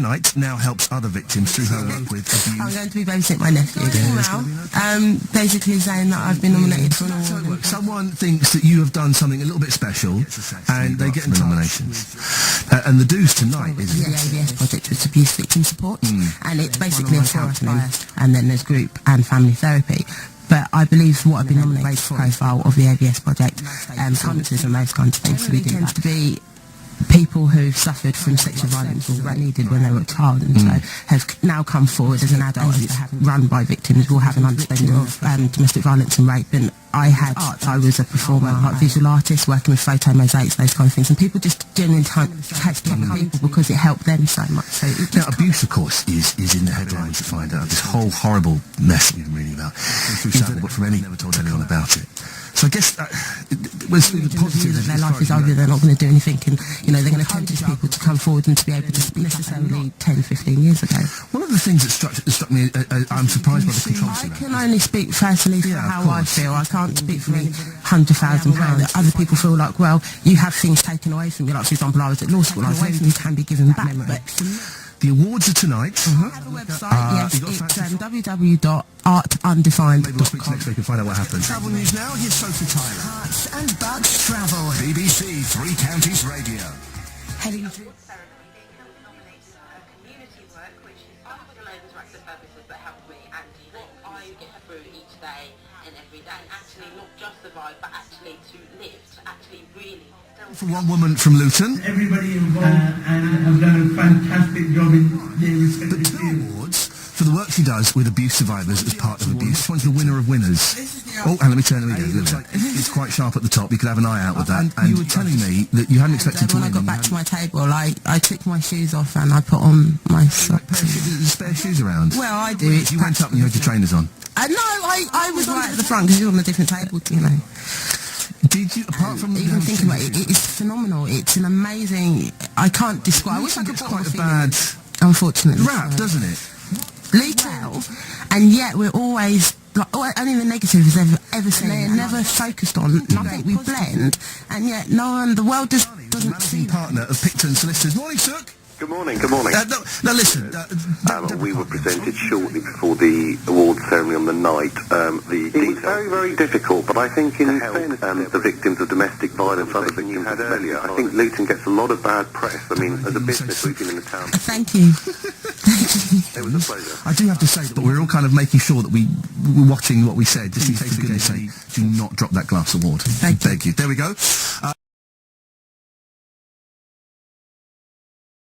Knight now helps other victims through her work with abuse. I'm going to be babysitting my nephew now. Basically saying that I've been nominated for an award. Someone thinks that you have done something a little bit special and they get into nominations. And the do's tonight is the ABS project, which is Abuse Victim Support, and it's basically a counselling, and then there's group and family therapy. But I believe what I've been nominated for profile of the ABS project, cancers and those kinds of things. So we tend to be people who've suffered from sexual violence or needed when they were a child, and so have now come forward as an adult, run by victims, will have an understanding of domestic violence and rape. And I had art. I was a performer, like visual artist, working with photo mosaics, those kind of things, and people just genuinely catch people because it helped them so much. So now, abuse, of course, is in the headlines to find out. This whole horrible mess that we've been reading about. But from any, never told anyone about it. So I guess was the positive that their life is over, they're not going to do anything, and they're going to encourage people to come forward and to be able to speak necessarily 10, 15 years ago. One of the things that struck me, I'm surprised by the controversy. I can only speak firstly for how I feel. I can't speak for £100,000. Other people feel like, well, you have things taken away from you. Like, for example, I was at law school. I was away from you can be given back. But the awards are tonight. I have a website, yes, it's www.artundefined.com. Next week and find out what happens. Travel news now, here's Sophie Tyler. Hearts and Bucks Travel. BBC Three Counties Radio. Heading to nominated her community work, which is one of the loads of services that help me and what I get through each day and every day. Actually, not just survive, but actually to live, to actually really. For one woman from Luton. Everybody involved and have done a fantastic job in their respective fields. But 2 awards for the work she does with abuse survivors as part of abuse. This one's the winner of winners. Oh, and let me turn it again. It's quite sharp at the top. You could have an eye out with that. And you were telling me that you hadn't expected to win. When I got back to my table, I took my shoes off and I put on my socks. Spare shoes around? Well, I do. You went up and you had your trainers on? No, I was right at the front because you're on a different table, Did you, apart from even thinking about it, it's phenomenal. It's an amazing. I can't describe. I wish I could put quite a bad, unfortunately, rap, doesn't it? Well, and yet we're always like, only the negative is ever seen. They're never focused on. Nothing we blend, and yet no one. The world just doesn't see. Partner of Picton Solicitors. Morning, Sook. Good morning, good morning. Now listen, we were presented shortly before the awards ceremony on the night. It was very, very difficult, but I think in fairness, the victims of domestic violence, other victims had earlier, I think Luton gets a lot of bad press. I mean, as a business, we've been in the town. Thank you. It was a pleasure. I do have to say, but we're all kind of making sure that we were watching what we said, just in case we say, do not drop that glass award. Thank you. There we go.